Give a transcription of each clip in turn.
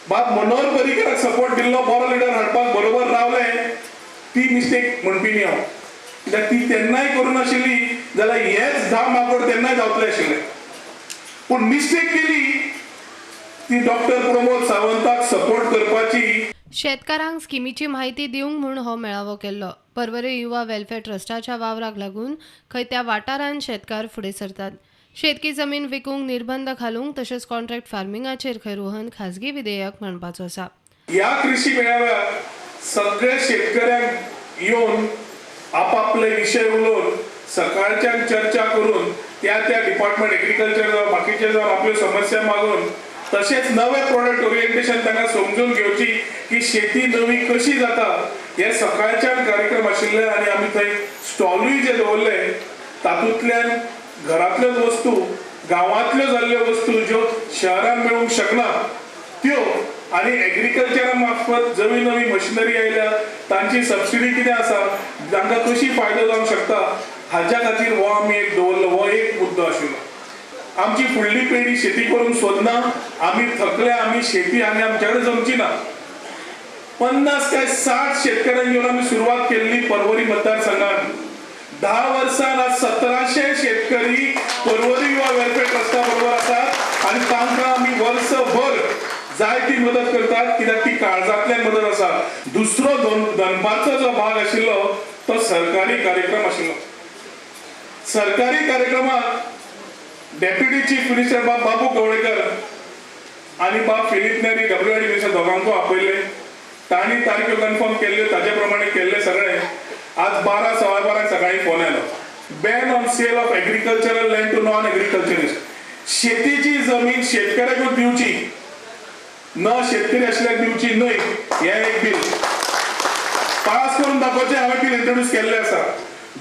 बाब मनोहर पर्रीकाराक सपोर्ट दिल्लो बरो लिडर हाडपाक बरोबर रावले ती मिस्टेक म्हणपी न्ही हांव, कित्याक ती तेन्नाय करूनाशिल्ली जाल्यार हेच 10 माकोड तेन्नाय जावतले आशिल्ले. पूण मिस्टेक केली ती डॉक्टर प्रमोद सावंताक सपोर्ट करपाची. शेतकारांक स्किमीची माहिती दिवंक म्हूण हो मेळावो केल्लो. पर्वरी युवा वेलफेअर ट्रस्टाच्या वावराक लागून खंय त्या वाठारांत शेतकार फुडें सरतात. शेतकी जमीन विकूंक निर्बंध घालूंक तशेंच कॉन्ट्रॅक्ट फार्मिंगाचेर खंय रोहन खाजगी विधेयक मांडपाचो आसा. ह्या कृषी मेळाव्याक सगळे शेतकऱ्यांक येवन आपापले विशय उलोवन सकाळच्यान चर्चा करून त्या डिपार्टमेंट एग्रीकल्चर जावं बाकीचे जावं आपल्यो समस्या मागून तशेंच नवे प्रोडक्ट ओरिएंटेशन तांकां समजून घेवची की शेती नवी कशी जाता हे सकाळच्यान कार्यक्रम आशिल्ले. आनी आमी थंय स्टॉलूय जे दवरले तातूंतल्यान घरांतल्यो वस्तू गांवांतल्यो जाल्ल्यो वस्तू ज्यो शहरांत मेळूंक शकना त्यो आनी एग्रीकल्चरा मार्फत जवी नवी मशिनरी आयल्या तांची सबसिडी कितें आसा तांकां कशी फायदो जावंक शकता हाच्या खातीर हो आमी एक दवरलो. हो एक मुद्दो आशिल्लो. आमची फुडली पिढी शेती करूंक सोदना, आमी थकले, आमी शेती आनी आमचे कडेन जमची ना. 50 काय 60 शेतकऱ्यांक घेवन आमी सुरवात केल्ली पर्वरी मतदारसंघात. 10 वर्सांत आज 1700 शेतकरी पर्वरी युवा वेलफेअर ट्रस्टा बरोबर आसात आनी तांकां आमी वर्सभर जाय ती मदत करतात, कित्याक ती काळजांतल्यान मदत आसा. दुसरो दनपारचो जो भाग आशिल्लो तो सरकारी कार्यक्रम आशिल्लो. सरकारी कार्यक्रमाक डेप्युटी चीफ मिनिस्टर बाबू कवळेकर आनी फिलीप नेरी WID मिनिस्टर दोगांकूय आपयले. तांणी तारख्यो कन्फर्म केल्ल्यो ताजे प्रमाणे केल्ले सगळे. आज 12 सवा 12 सकाळी फोन आयलो. Ban on sale of agricultural land to non agriculturist. शेतीची जमीन शेतकऱ्याकूच दिवची, न शेतकरी आशिल्ल्याक दिवची न्हय. हे एक बिल पास करून दाखोवचें. हांवें बिल इंट्रोड्यूस केल्लें आसा.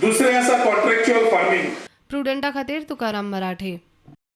दुसरें आसा कॉन्ट्रॅक्च्युअल फार्मिंग. प्रुडंटा खातीर तुकाराम मराठे.